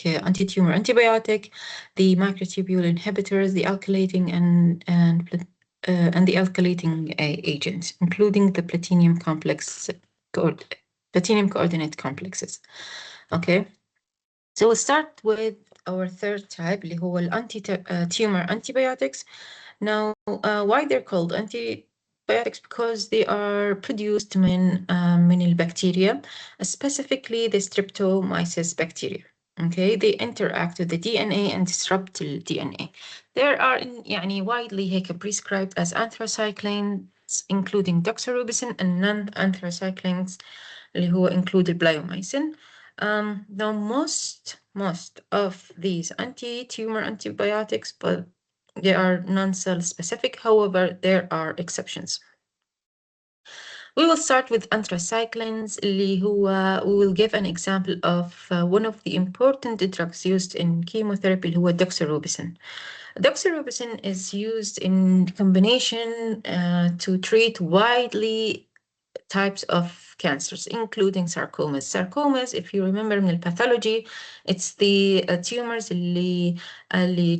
anti-tumor antibiotic, the microtubule inhibitors, the alkylating and the alkylating agents, including the platinum coordinate complexes. Okay, so we'll start with our third type, اللي هو anti-tumor antibiotics. Now, why they're called antibiotics? Because they are produced من البكتيريا, specifically the Streptomyces bacteria. Okay, they interact with the DNA and disrupt the DNA. There are يعني widely هيك prescribed as anthracyclines, including doxorubicin, and non-anthracyclines اللي هو include bleomycin. Now, most of these anti-tumor antibiotics, but they are non-cell specific. However, there are exceptions. We will start with anthracyclines, اللي هو we will give an example of one of the important drugs used in chemotherapy, اللي هو doxorubicin. Doxorubicin is used in combination to treat widely types of cancers, including sarcomas. Sarcomas, if you remember من pathology, it's the tumors اللي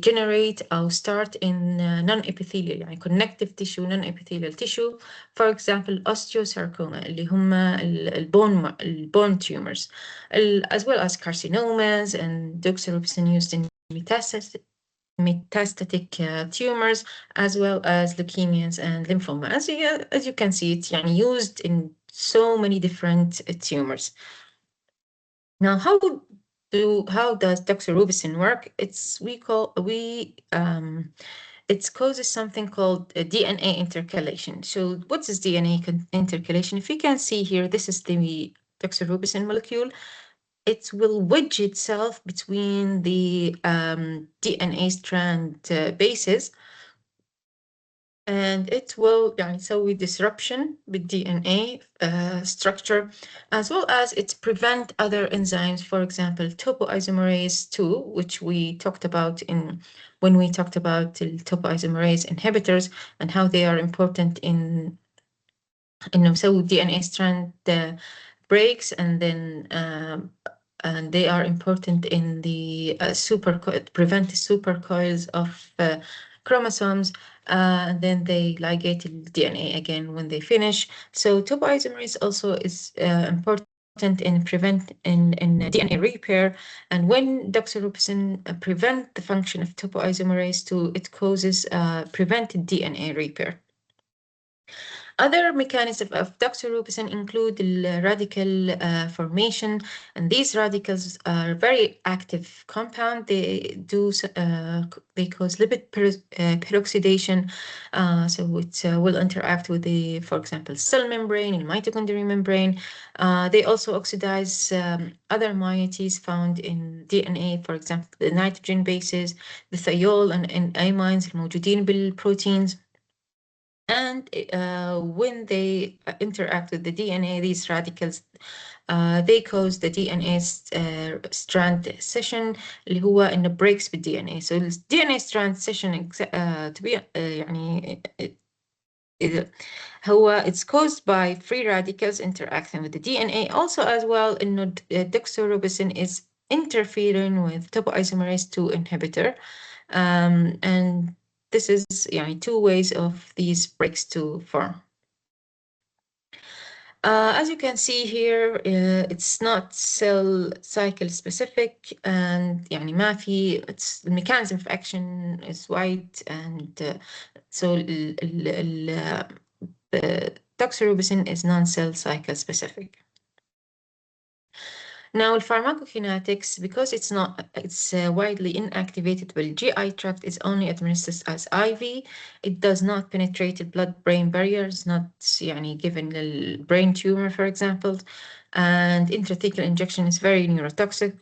generate or start in non-epithelial, يعني connective tissue, non-epithelial tissue. For example, osteosarcoma, اللي هم bone tumors, as well as carcinomas, and doxorubicin used in metastatic tumors, as well as leukemias and lymphoma. As you can see, it's used in so many different tumors. Now, how does doxorubicin work? It causes something called DNA intercalation. So what is DNA intercalation? If you can see here, this is the doxorubicin molecule. It will wedge itself between the DNA strand bases, and it will يسوي disruption with DNA structure, as well as it prevent other enzymes, for example, topoisomerase 2, which we talked about when we talked about the topoisomerase inhibitors and how they are important in so DNA strand breaks, and then and they are important in the prevent the supercoils of chromosomes. Then they ligate the DNA again when they finish. So topoisomerase also is important in DNA repair. And when doxorubicin prevent the function of topoisomerase 2, it causes prevented DNA repair. Other mechanisms of doxorubicin include the radical formation, and these radicals are very active compound. They cause lipid peroxidation, so it will interact with the, for example, cell membrane and mitochondrial membrane. They also oxidize other moieties found in DNA, for example, the nitrogen bases, the thiol and amines الموجودين بالproteins. And when they interact with the DNA, these radicals, they cause the DNA strand scission, اللي هو إنه breaks بالDNA. So the DNA strand scission to be it's caused by free radicals interacting with the DNA. Also, as well, إنه doxorubicin is interfering with topoisomerase 2 inhibitor, and this is two ways of these breaks to form. As you can see here, it's not cell cycle specific, and ما في, the mechanism of action is wide, and so doxorubicin is non-cell cycle specific. Now, pharmacokinetics, because it's widely inactivated by the GI tract, is only administered as IV. It does not penetrate the blood-brain barrier. It's not given the brain tumor, for example. And intrathecal injection is very neurotoxic.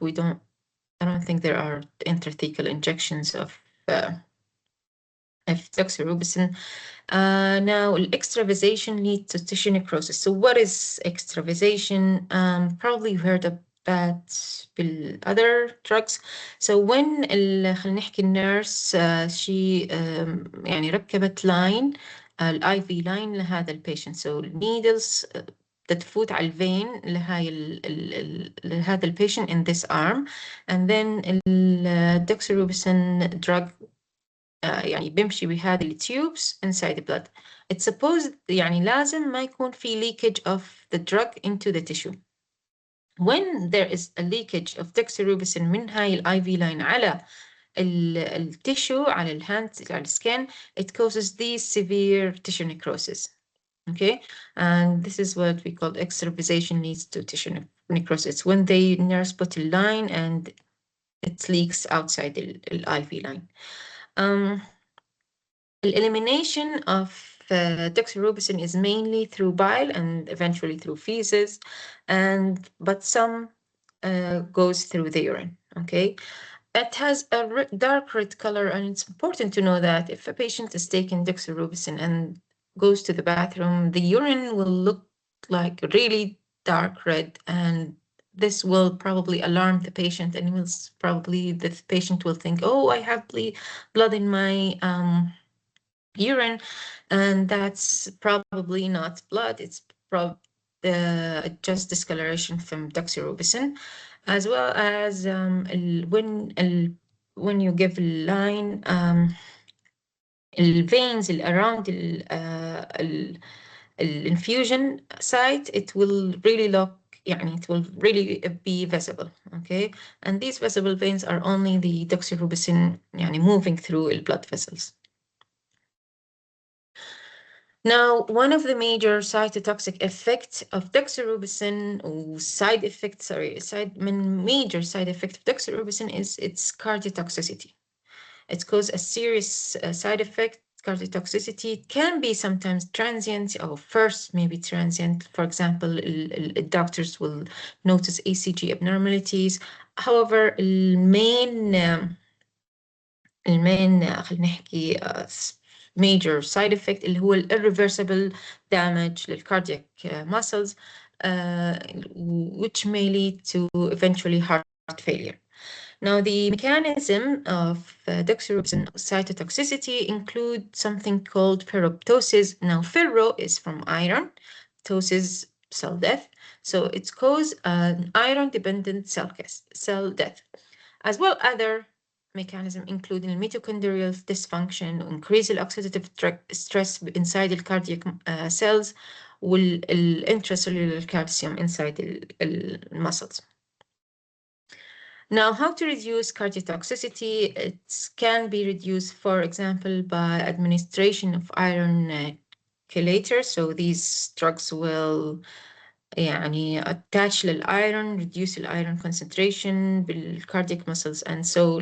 I don't think there are intrathecal injections of doxorubicin. Now, extravasation leads to tissue necrosis. So what is extravasation? Probably you've heard of that بالother drugs. So when خلينا نحكي النيرس she ركبت line, IV line لهذا البيشنت. So needles تفوت على الفين لهذا البيشنت in this arm, and then الدوكسيروبسين drug يعني بيمشي بهذه التيوبس inside the blood. It's supposed يعني لازم ما يكون في leakage of the drug into the tissue. When there is a leakage of doxorubicin من هاي ال IV line على التيشو على الهاند على السكين, it causes these severe tissue necrosis. Okay, and this is what we call extravasation leads to tissue necrosis, when the nurse put a line and it leaks outside the IV line. The elimination of doxorubicin is mainly through bile and eventually through feces, but some goes through the urine. Okay, it has a dark red color, and it's important to know that if a patient is taking doxorubicin and goes to the bathroom, the urine will look like really dark red, and this will probably alarm the patient, and probably the patient will think, oh, I have blood in my urine, and that's probably not blood. It's just discoloration from doxorubicin, as well as when you give a line, veins around الانفيوجن site, it will really look يعني it will really be visible. Okay, and these visible veins are only the doxorubicin يعني moving through the blood vessels. Now, one of the major cytotoxic effects of doxorubicin, or major side effect of doxorubicin is its cardiotoxicity. It causes a serious side effect, cardiotoxicity. It can be sometimes transient, or first maybe transient. For example, doctors will notice ECG abnormalities. However, خلينا نحكي major side effect اللي هو irreversible damage للcardiac muscles, which may lead to eventually heart failure. Now, the mechanism of doxorubicin cytotoxicity include something called ferroptosis. Now, ferro is from iron, ptosis cell death, so it's cause an iron-dependent cell death, as well other mechanism including mitochondrial dysfunction, increase oxidative stress inside the cardiac cells, والintracellular calcium inside the muscles. Now, how to reduce cardiotoxicity? It can be reduced, for example, by administration of iron chelators. So these drugs will يعني attach للiron, reduce the iron concentration بالcardiac muscles, and so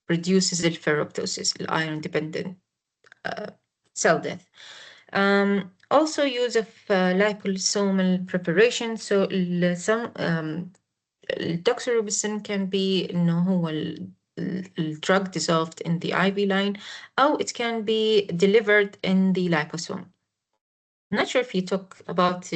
reduces the ferroptosis, the iron dependent cell death. Also use of liposomal preparation. So some الدوكسيروبسين can be إنه هو drug dissolved in the IV line, أو it can be delivered in the liposome. I'm not sure if you talk about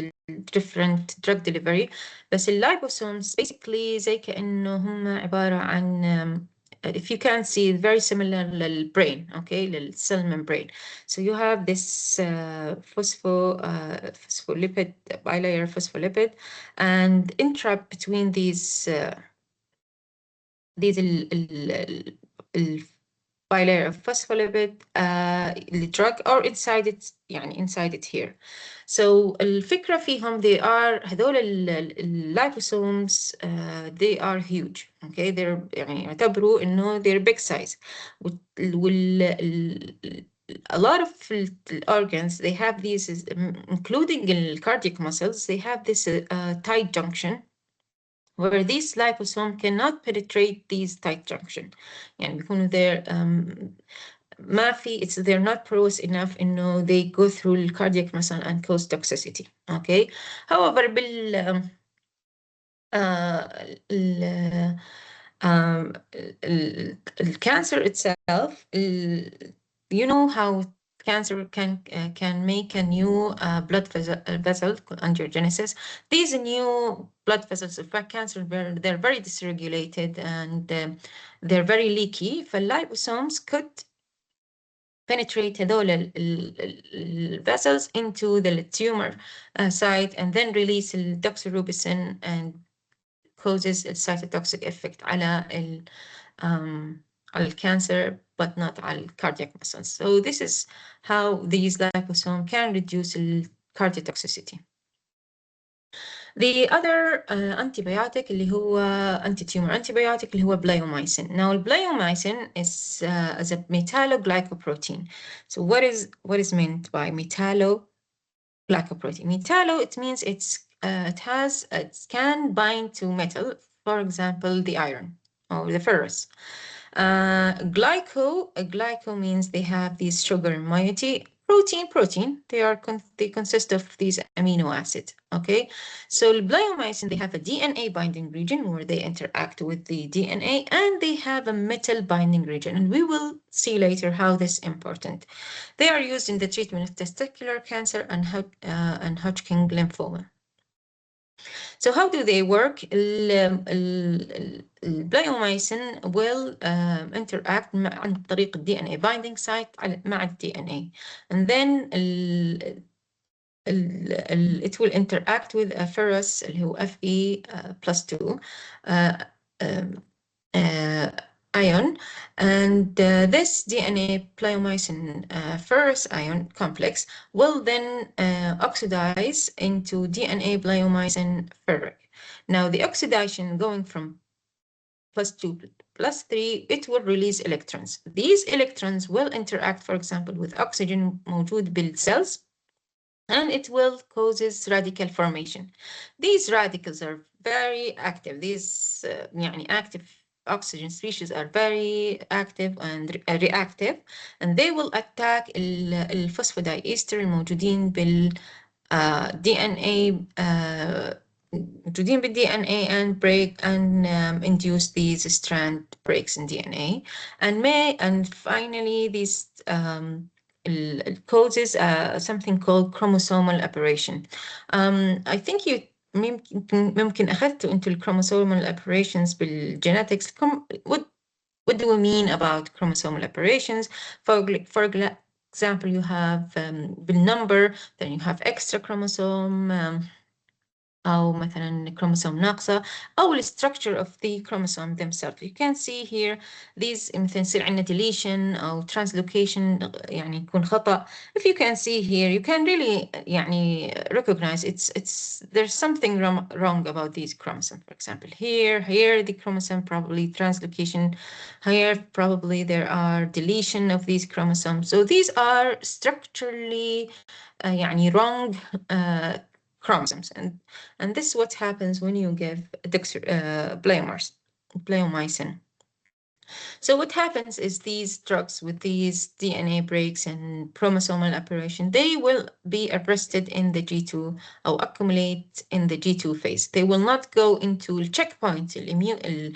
different drug delivery, بس الliposomes basically زي كأنه هم عبارة عن if you can see, very similar للbrain, okay, للcell membrane. So you have this phospholipid, bilayer phospholipid, and entrapped between these bilayer of phospholipid the drug, or inside it يعني inside it here. So الفكرة فيهم هذول اللايبوسومز they are huge. Okay, they're يعني يعتبروا إنه they're big size. A lot of organs, they have these, including the cardiac muscles, they have this tight junction where these liposome cannot penetrate these tight junction. يعني بيكونوا ما في they're not porous enough إنه they go through the cardiac muscle and cause toxicity. Okay. However, الcancer itself, you know how cancer can make a new blood vessel angiogenesis. These new blood vessels of cancer, they're very dysregulated, and they're very leaky. فالliposomes could penetrate هذول vessels into the tumor site and then release doxorubicin and causes a cytotoxic effect على على الcancer but not على cardiac muscles. So this is how these liposomes can reduce cardiotoxicity. The other antibiotic اللي هو anti-tumor antibiotic اللي هو bleomycin. Now bleomycin is as a metalloglycoprotein. So what is meant by metalloglycoprotein? Metallo, it means it can bind to metal, for example, the iron or the ferrous. Glyco means they have these sugar moiety. Protein, they consist of these amino acids, okay? So bleomycin, they have a DNA binding region where they interact with the DNA, and they have a metal binding region, and we will see later how this is important. They are used in the treatment of testicular cancer and Hodgkin lymphoma. So how do they work? البلايومايسين will interact عن طريق DNA binding site مع DNA, and then it will interact with a ferrous اللي هو Fe+2 ion, and this DNA bleomycin ferrous ion complex will then oxidize into DNA bleomycin ferric. Now the oxidation going from +2 +3, it will release electrons. These electrons will interact, for example, with oxygen موجود بالcells, and it will causes radical formation. These radicals are very active. These active oxygen species are very active and reactive, and they will attack الفوسفودايستر الموجودين بال DNA موجودين بالDNA and break and induce these strand breaks in DNA, and finally these it causes something called chromosomal aberration. I think you ممكن أخذتوا أنتوا chromosomal aberrations بالgenetics. What do we mean about chromosomal aberrations? For example, you have the number, then you have extra chromosome, أو مثلا chromosome ناقصة أو structure of the chromosome themselves. You can see here these مثلا يصير عندنا deletion أو translocation يعني يكون خطأ. If you can see here, you can really يعني recognize there's something wrong about these chromosomes. For example, here the chromosome probably translocation. Here probably there are deletion of these chromosomes. So these are structurally يعني wrong chromosomes, and this is what happens when you give bleomycin. So what happens is these drugs with these DNA breaks and chromosomal aberration, they will be arrested in the G2 or accumulate in the G2 phase. They will not go into the checkpoint. The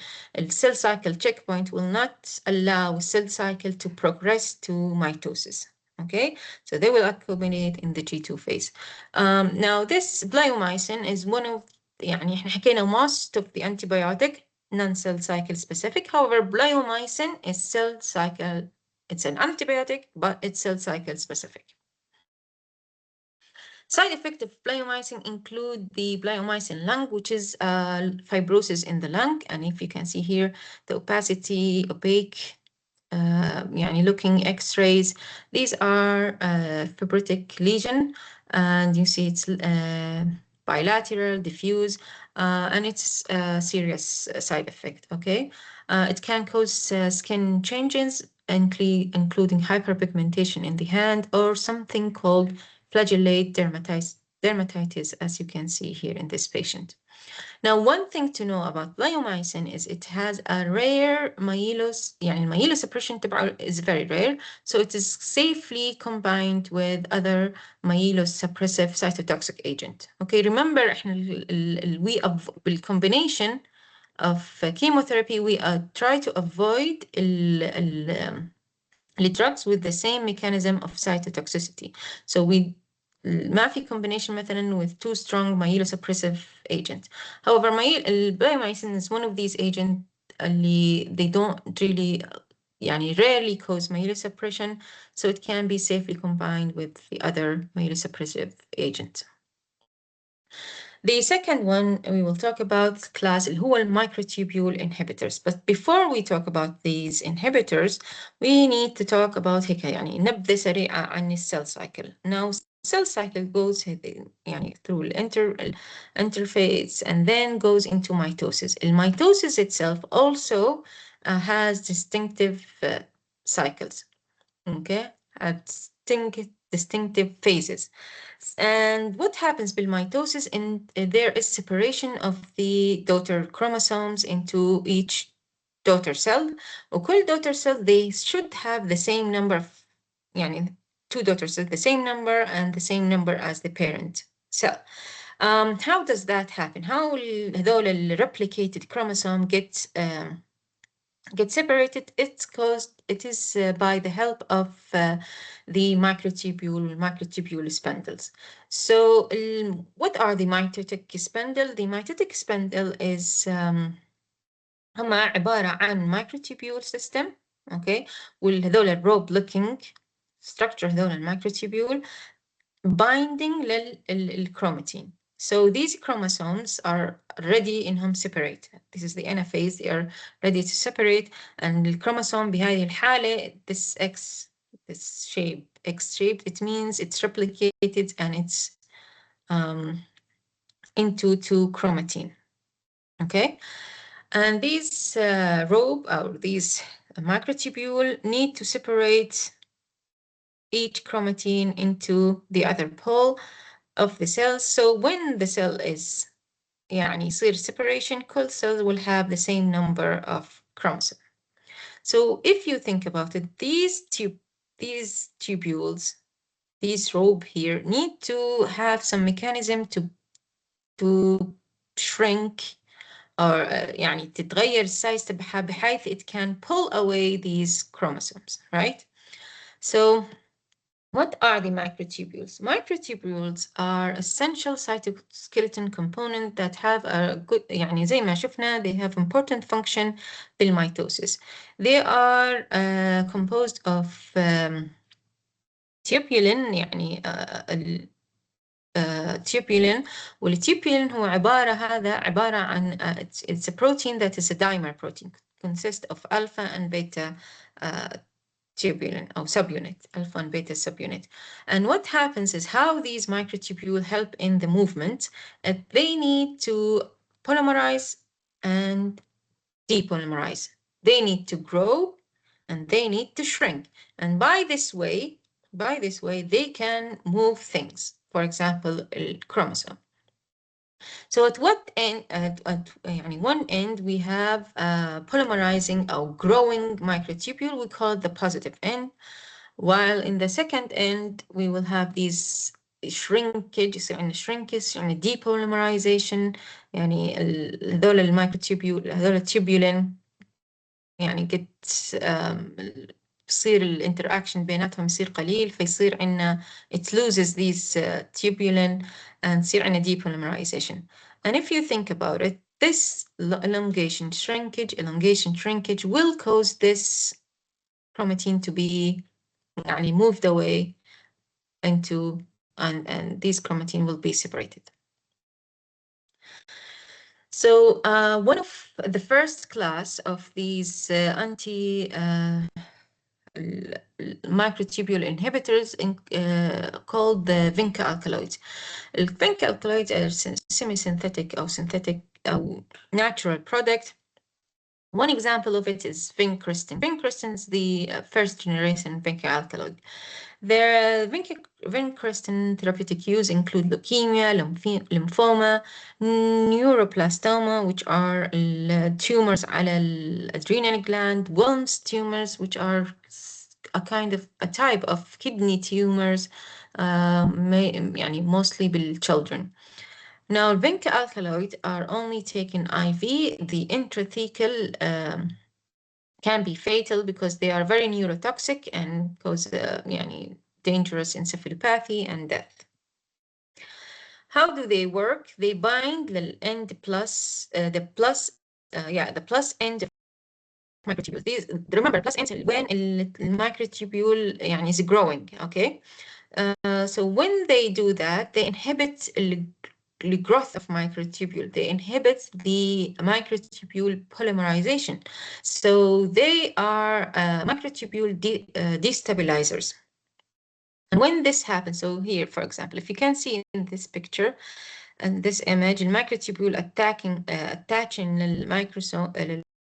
cell cycle checkpoint will not allow cell cycle to progress to mitosis. Okay, so they will accumulate in the G2 phase. Now this bleomycin is one of يعني احنا حكينا most of the antibiotic non-cell cycle specific. However, bleomycin is cell cycle. It's an antibiotic, but it's cell cycle specific. Side effects of bleomycin include the bleomycin lung, which is fibrosis in the lung. And if you can see here, the opaque, يعني looking x-rays, these are fibrotic lesion, and you see it's bilateral, diffuse, and it's a serious side effect, okay? It can cause skin changes, including hyperpigmentation in the hand or something called flagellate dermatitis, as you can see here in this patient. Now, one thing to know about bleomycin is it has a rare يعني myelosuppression تبعه is very rare, so it is safely combined with other myelosuppressive cytotoxic agent. Okay, remember احنا بالcombination of chemotherapy we try to avoid the drugs with the same mechanism of cytotoxicity. So we ما في combination مثلا with two strong myelosuppressive agents. However, bleomycin is one of these agents اللي they don't really يعني rarely cause myelosuppression, so it can be safely combined with the other myelosuppressive agents. The second one we will talk about class اللي هو microtubule inhibitors. But before we talk about these inhibitors, we need to talk about هيك يعني نبذة سريعة عن cell cycle. Now cell cycle goes يعني through interphase and then goes into mitosis. Mitosis itself also has distinctive cycles. Okay, distinctive phases. And what happens with mitosis? There is separation of the daughter chromosomes into each daughter cell. وكل daughter cell, they should have the same number of يعني two daughter cells, the same number and the same number as the parent cell. How does that happen? How هذول replicated chromosome get separated? It is by the help of the microtubule spindles. So what are the mitotic spindle? The mitotic spindle is هم عبارة عن microtubule system. Okay, وهذول الروب looking structure هذول المicrotubule binding للchromatin. So these chromosomes are ready إنهم separate. This is the anaphase. They are ready to separate. And the chromosome بهذه الحالة, this shape, X-shaped, it means it's replicated and it's into two chromatin. Okay, and these robe or these microtubule need to separate each chromatin into the other pole of the cells. So when the cell is يعني يصير separation, كل cells will have the same number of chromosomes. So if you think about it, these tubules, these robe here, need to have some mechanism to shrink or يعني تتغير السايز تبعها بحيث it can pull away these chromosomes, right? So what are the microtubules? Microtubules are essential cytoskeleton components that have a good يعني زي ما شفنا, they have important function بالmitosis. They are composed of tubulin يعني tubulin, والtubulin هو عبارة عن it's a protein that is a dimer protein, consists of alpha and beta tubulin or subunit, alpha and beta subunit. And what happens is how these microtubules help in the movement, they need to polymerize and depolymerize. They need to grow and they need to shrink. And by this way, they can move things. For example, a chromosome. So at what end, at one end, we have polymerizing or growing microtubule, we call it the positive end, while in the second end, we will have these shrinkage يعني shrinkage يعني depolymerization يعني هذول المايكروتوبيول هذول التوبيولين يعني قد يصير الانتراكشن بيناتهم يصير قليل فيصير عندنا it loses these tubulin and يصير عندنا depolymerization. And if you think about it, this elongation shrinkage will cause this chromatin to be يعني moved away into and these chromatin will be separated. So one of the first class of these microtubule inhibitors called the vinca alkaloids. Vinca alkaloids are semi-synthetic or synthetic natural product. One example of it is vincristine. Vincristine is the first generation vinca alkaloid. Their vincristine therapeutic use include leukemia, lymphoma, neuroblastoma, which are tumors على adrenal gland, Wilms tumors, which are a type of kidney tumors, يعني mostly بالchildren. Now, vinca alkaloids are only taken IV. The intrathecal can be fatal because they are very neurotoxic and cause يعني dangerous encephalopathy and death. How do they work? They bind the end plus the plus end of microtubules. These remember plus n when المicrotubule يعني is growing. Okay, so when they do that, they inhibit the growth of microtubule. They inhibit the microtubule polymerization. So they are microtubule destabilizers. And when this happens, so here, for example, if you can see in this picture, and this image, المicrotubule attaching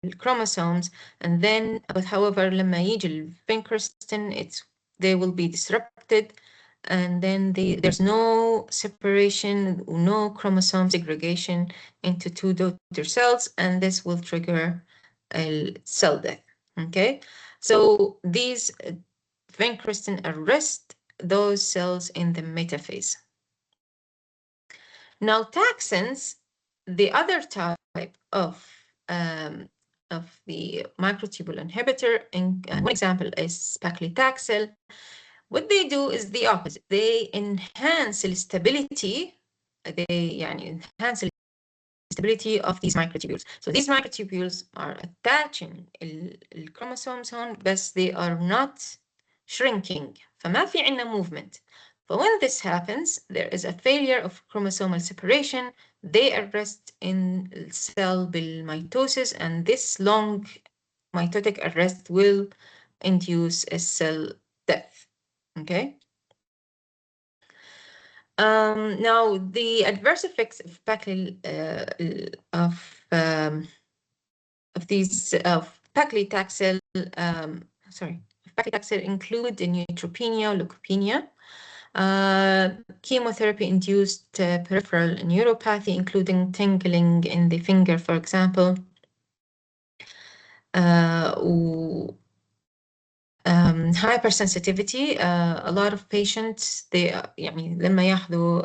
للchromosomes, and then but however لما يجي الفينكرستين they will be disrupted, and then there's no separation, no chromosome segregation into two daughter cells, and this will trigger cell death. Okay, so these vincristine arrest those cells in the metaphase. Now, taxanes, the other type of the microtubule inhibitor, and one example is paclitaxel. What they do is the opposite. They enhance the stability. They enhance the stability of these microtubules. So these microtubules are attaching الchromosomes هون, but they are not shrinking. فما في عندنا movement. But when this happens, there is a failure of chromosomal separation. They arrest in cell بالmitosis, and this long mitotic arrest will induce a cell death. Okay. Now, the adverse effects of paclitaxel, paclitaxel include the neutropenia, leukopenia, chemotherapy-induced peripheral neuropathy, including tingling in the finger, for example, hypersensitivity. A lot of patients they يعني لما ياخذوا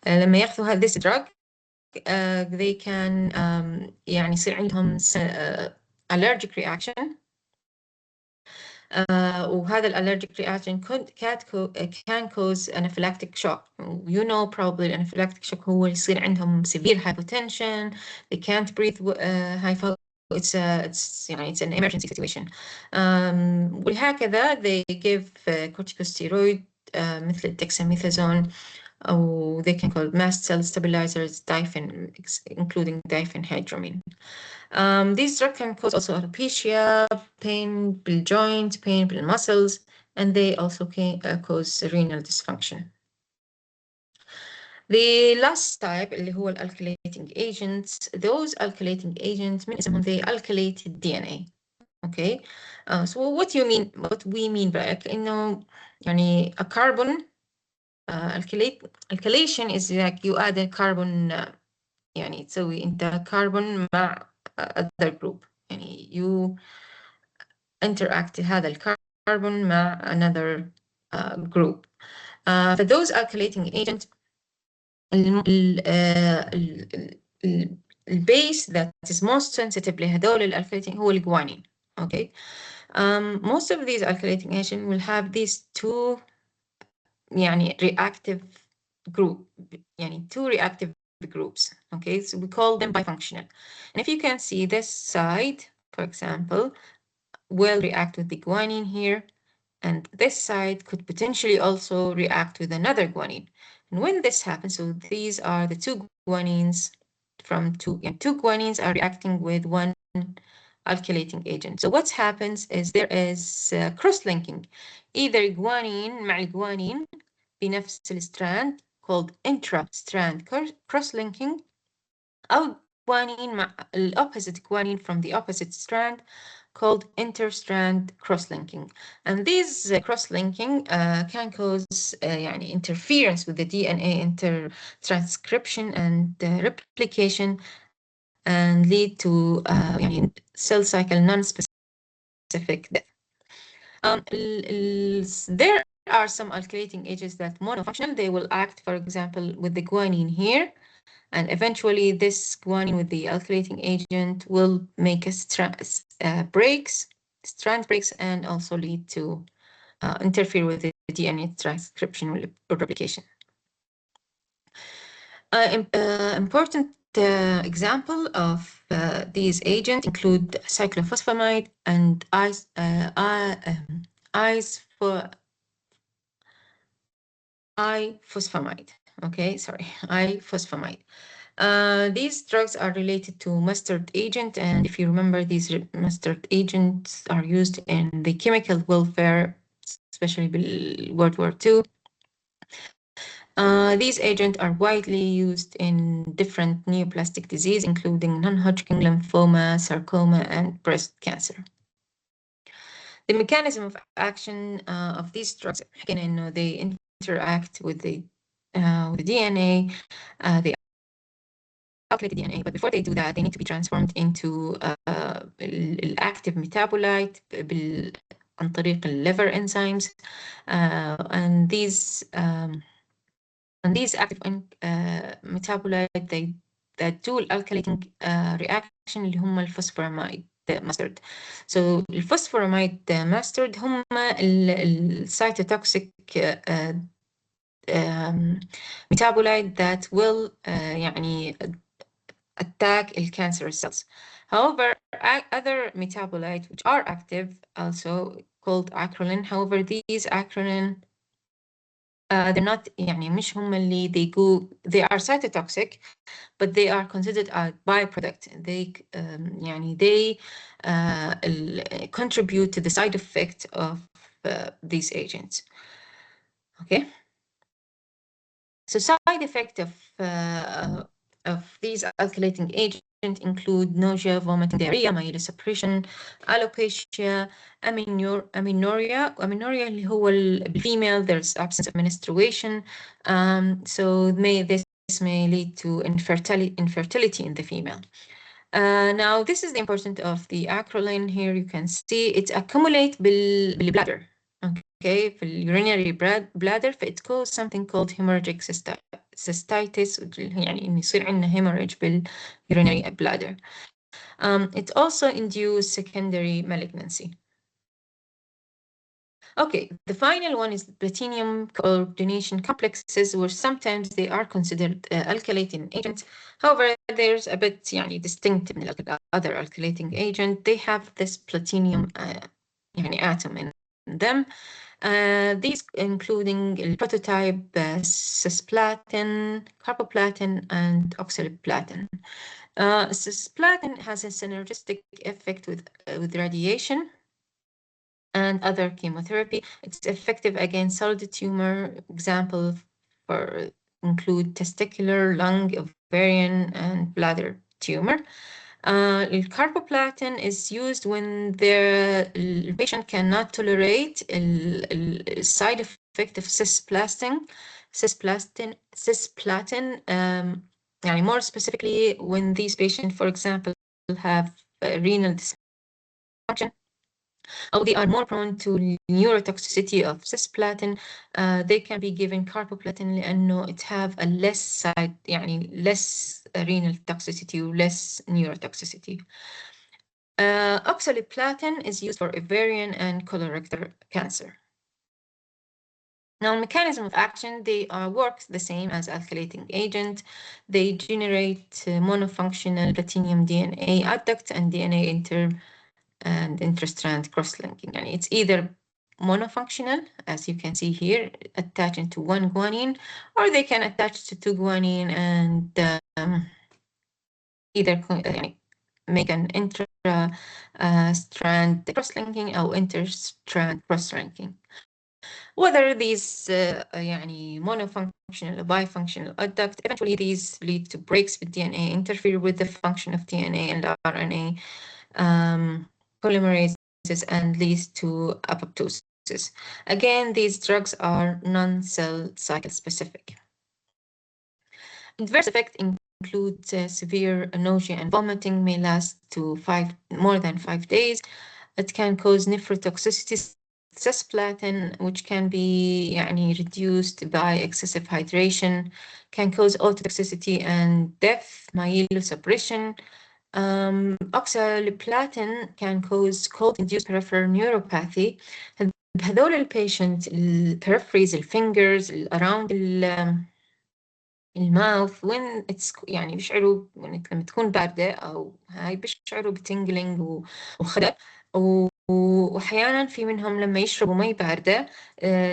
لما ياخذوا this drug they can يعني يصير عندهم allergic reaction. وهذا الالرجيك reaction can cause anaphylactic shock. You know probably anaphylactic shock هو يصير عندهم severe hypotension, they can't breathe it's it's an emergency situation. ولهكذا they give corticosteroid مثل الدexamethasone, أو they can call mast cell stabilizers, including diphenhydramine. These drugs can cause also alopecia, pain بالjoint, pain بالmuscles, and they also can cause renal dysfunction. The last type اللي هو alkylating agents. Those alkylating agents من اسمهم they alkylate DNA. Okay. So what we mean by إنه يعني a carbon alkylation is like you add a carbon يعني تسوي أنت carbon مع other group, يعني you interact هذا الكربون مع another group. For those alkylating agents, البيس that is most sensitive لهدول الالكيليتنج هو الجوانين. Okay. Most of these alkylating agents will have these two يعني reactive group, يعني two reactive groups. Okay, so we call them bifunctional. And if you can see this side, for example, will react with the guanine here, and this side could potentially also react with another guanine. And when this happens, so these are the two guanines from two guanines are reacting with one alkylating agent. So what happens is there is cross-linking, either guanine مع الجوانين بنفس الستراند called intra-strand cross-linking, أو guanine مع opposite guanine from the opposite strand called interstrand cross-linking. And these cross-linking can cause يعني interference with the DNA intertranscription and replication, and lead to يعني cell cycle non-specific death. There are some alkylating agents that monofunctional. They will act, for example, with the guanine here, and eventually this guanine with the alkylating agent will make a strand breaks, and also lead to interfere with the DNA transcription or replication. Important example of these agents include cyclophosphamide and ifosfamide. Okay, sorry, ifosfamide. These drugs are related to mustard agent, and if you remember, these mustard agents are used in the chemical warfare, especially World War II. These agents are widely used in different neoplastic disease, including non-Hodgkin lymphoma, sarcoma, and breast cancer. The mechanism of action of these drugs, again, they interact with the DNA, they calculate the DNA, but before they do that, they need to be transformed into الactive metabolite عن طريق liver enzymes, and these active metabolite that do alkylating reaction اللي هم الفوسفوراميد mustard. So الفوسفوراميد mustard هم السيتوتوكسيك metabolite that will يعني attack the cancer cells. However, other metabolites which are active, also called acrolein. However, these acrolein they're not يعني مش هم اللي they are cytotoxic, but they are considered a byproduct. They يعني they contribute to the side effect of these agents. Okay. So side effect of these alkylating agents include nausea, vomiting, diarrhea, myelosuppression, alopecia, amenorrhea. Amenorrhea اللي هو female, there's absence of menstruation. So this may lead to infertility in the female. Now, this is the importance of the acrolein. Here you can see it accumulates بالبladder. Okay, في urinary bladder, it causes something called hemorrhagic cystitis, يعني إن يصير عندنا hemorrhage urinary bladder. It also induces secondary malignancy. Okay, the final one is platinum coordination complexes, where sometimes they are considered alkylating agents. However, there's a bit يعني distinct من other alkylating agent. They have this platinum يعني atom in them. These including prototype cisplatin, carboplatin, and oxaliplatin. Cisplatin has a synergistic effect with radiation and other chemotherapy. It's effective against solid tumor. Example for include testicular, lung, ovarian, and bladder tumor. Carboplatin is used when the patient cannot tolerate the side effect of cisplatin. يعني more specifically when these patients, for example, have renal dysfunction, or they are more prone to neurotoxicity of cisplatin, they can be given carboplatin لأنه it have a less side يعني less renal toxicity or less neurotoxicity. Oxaliplatin is used for ovarian and colorectal cancer. Now, mechanism of action, they work the same as alkylating agent. They generate monofunctional platinum DNA adduct and DNA and interstrand cross-linking. And it's either monofunctional, as you can see here, attaching to one guanine, or they can attach to two guanine and either make an intra-strand cross-linking or inter-strand cross-linking. Whether these يعني monofunctional or bifunctional adduct, eventually these lead to breaks with DNA, interfere with the function of DNA and RNA polymerases, and leads to apoptosis. Again, these drugs are non-cell cycle specific. Adverse effects include severe nausea and vomiting, may last to more than 5 days. It can cause nephrotoxicity. Cisplatin, which can be يعني reduced by excessive hydration, can cause ototoxicity and death, myelosuppression. Oxaliplatin can cause cold-induced peripheral neuropathy. هذول البيشنت البريفريز الفingers around الماوث when it's يعني بيشعروا لما تكون باردة أو هاي بيشعروا بتنجلينج وخدر وأحيانا في منهم لما يشربوا مي باردة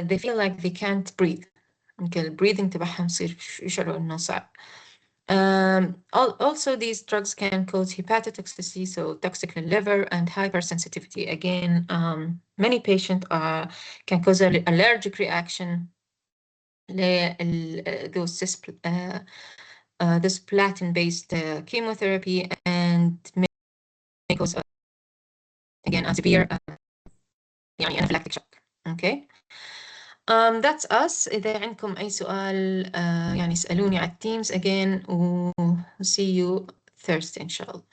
they feel like they can't breathe. يمكن البريذنج تبعهم يصير يشعروا إنه صعب. Also, these drugs can cause hepatotoxicity, so toxic in liver, and hypersensitivity. Again, many patients can cause an allergic reaction those this platinum-based chemotherapy and may cause again a severe يعني anaphylactic shock. Okay. That's us. إذا عندكم أي سؤال يعني اسألوني على Teams again و see you Thursday إن شاء الله.